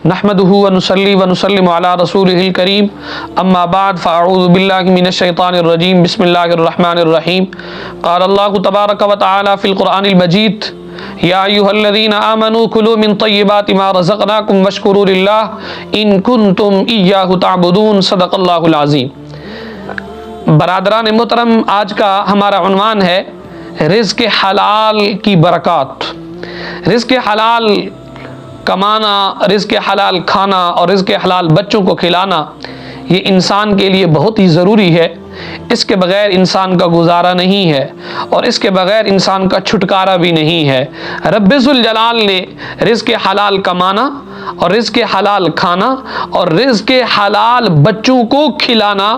نحمده ونصلي ونسلم على رسوله الكريم اما بعد فاعوذ بالله من الشيطان الرجيم بسم الله الرحمن الرحيم قال الله تبارك وتعالى في القرآن المجيد يا أيها الذين آمنوا كلوا من طيبات ما رزقناكم واشكروا لله إن كنتم إياه تعبدون صدق اللہ العظیم۔ برادران محترم، آج کا ہمارا عنوان ہے رزق حلال کی برکات۔ رزق حلال کمانا، رزق حلال کھانا اور رزق حلال بچوں کو کھلانا یہ انسان کے لیے بہت ہی ضروری ہے۔ اس کے بغیر انسان کا گزارا نہیں ہے اور اس کے بغیر انسان کا چھٹکارا بھی نہیں ہے۔ رب ذوالجلال نے رزق حلال کمانا اور رزق حلال کھانا اور رزق حلال بچوں کو کھلانا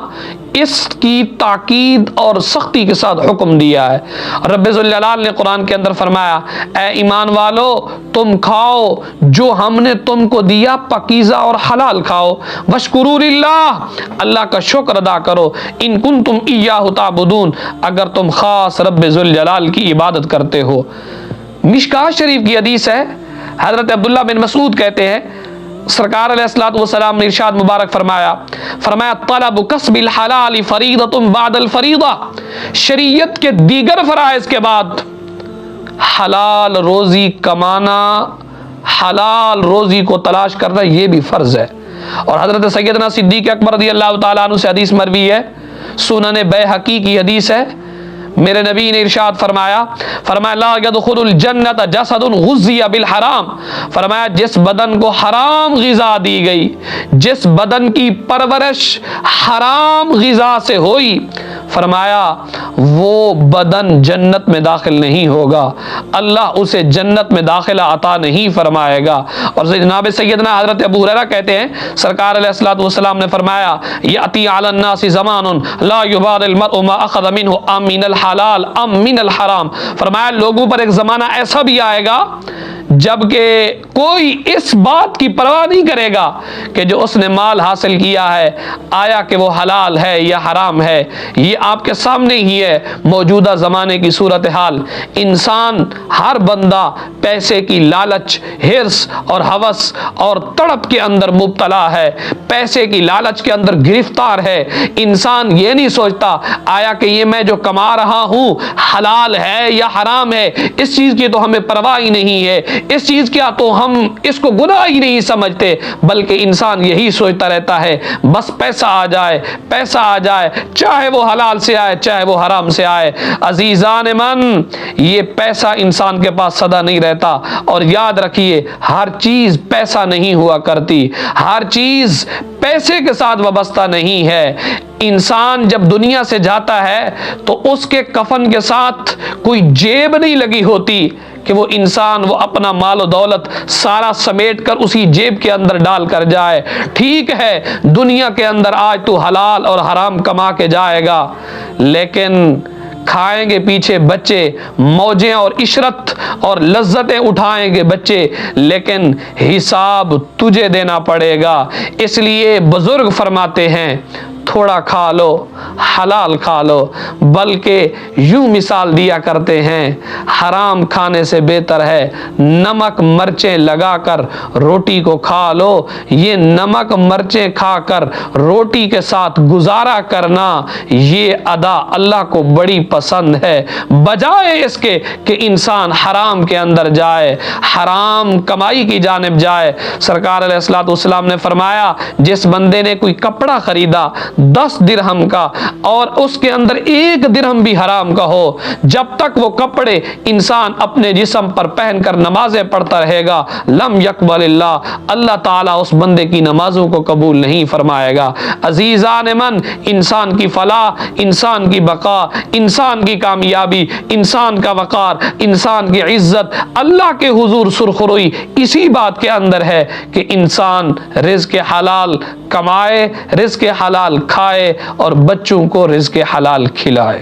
اس کی تاکید اور سختی کے ساتھ حکم دیا ہے۔ رب ذوالجلال نے قرآن کے اندر فرمایا، اے ایمان والو تم کھاؤ جو ہم نے تم کو دیا، پاکیزہ اور حلال کھاؤ، واشکروا للہ، اللہ کا شکر ادا کرو، ان کنتم ایاہ تعبدون، اگر تم خاص رب ذوالجلال کی عبادت کرتے ہو۔ مشکوٰۃ شریف کی حدیث ہے، حضرت عبداللہ بن مسعود کہتے ہیں سرکار علیہ الصلوۃ والسلام نے ارشاد مبارک فرمایا طلب کسب الحلال فریضۃ بعد الفریضہ، شریعت کے دیگر فرائض کے بعد حلال روزی کمانا، حلال روزی کو تلاش کرنا یہ بھی فرض ہے۔ اور حضرت سیدنا صدیق اکبر رضی اللہ تعالیٰ عنہ سے حدیث مروی ہے، سنن بیہقی کی حدیث ہے، میرے نبی نے ارشاد فرمایا لا يدخل الجنت جسد غذی بالحرام، فرمایا جس بدن کو حرام غذا دی گئی، جس بدن کی پرورش حرام غذا سے ہوئی، فرمایا وہ بدن جنت میں داخل نہیں ہوگا، اللہ اسے جنت میں داخلہ عطا نہیں فرمائے گا۔ اور جناب سیدنا حضرت ابو ہریرہ کہتے ہیں سرکار علیہ الصلوۃ والسلام نے فرمایا یأتی علی الناس زمان لا یبالی المرء ما اخذ منہ ام من الحلال ام من الحرام، فرمایا لوگوں پر ایک زمانہ ایسا بھی آئے گا جبکہ کوئی اس بات کی پرواہ نہیں کرے گا کہ جو اس نے مال حاصل کیا ہے آیا کہ وہ حلال ہے یا حرام ہے۔ یہ آپ کے سامنے ہی ہے موجودہ زمانے کی صورتحال۔ انسان، ہر بندہ پیسے کی لالچ، ہرس اور ہوس اور تڑپ کے اندر مبتلا ہے، پیسے کی لالچ کے اندر گرفتار ہے۔ انسان یہ نہیں سوچتا آیا کہ یہ میں جو کما رہا ہوں حلال ہے یا حرام ہے، اس چیز کی تو ہمیں پرواہ ہی نہیں ہے، اس چیز کیا تو ہم اس کو گناہ ہی نہیں سمجھتے، بلکہ انسان یہی سوچتا رہتا ہے بس پیسہ آ جائے، پیسہ آ جائے، چاہے وہ حلال سے آئے چاہے وہ حرام سے آئے۔ عزیزان من، یہ پیسہ انسان کے پاس سدا نہیں رہتا، اور یاد رکھیے ہر چیز پیسہ نہیں ہوا کرتی، ہر چیز پیسے کے ساتھ وابستہ نہیں ہے۔ انسان جب دنیا سے جاتا ہے تو اس کے کفن کے ساتھ کوئی جیب نہیں لگی ہوتی کہ وہ انسان وہ اپنا مال و دولت سارا سمیٹ کر اسی جیب کے اندر ڈال کر جائے۔ ٹھیک ہے دنیا کے اندر آج تو حلال اور حرام کما کے جائے گا، لیکن کھائیں گے پیچھے بچے، موجیں اور عشرت اور لذتیں اٹھائیں گے بچے، لیکن حساب تجھے دینا پڑے گا۔ اس لیے بزرگ فرماتے ہیں تھوڑا کھا لو، حلال کھا لو، بلکہ یوں مثال دیا کرتے ہیں حرام کھانے سے بہتر ہے نمک مرچیں لگا کر روٹی کو کھا لو۔ یہ نمک مرچیں کھا کر روٹی کے ساتھ گزارا کرنا یہ ادا اللہ کو بڑی پسند ہے، بجائے اس کے کہ انسان حرام کے اندر جائے، حرام کمائی کی جانب جائے۔ سرکار علیہ الصلوۃ والسلام نے فرمایا جس بندے نے کوئی کپڑا خریدا 10 درہم کا اور اس کے اندر 1 درہم بھی حرام کا ہو، جب تک وہ کپڑے انسان اپنے جسم پر پہن کر نمازیں پڑھتا رہے گا لم یقبل اللہ، اللہ تعالیٰ اس بندے کی نمازوں کو قبول نہیں فرمائے گا۔ عزیزان من، انسان کی فلاح، انسان کی بقا، انسان کی کامیابی، انسان کا وقار، انسان کی عزت اللہ کے حضور سرخروئی اسی بات کے اندر ہے کہ انسان رزق حلال کمائے، رزق حلال کھائے اور بچوں کو رزق حلال کھلائے۔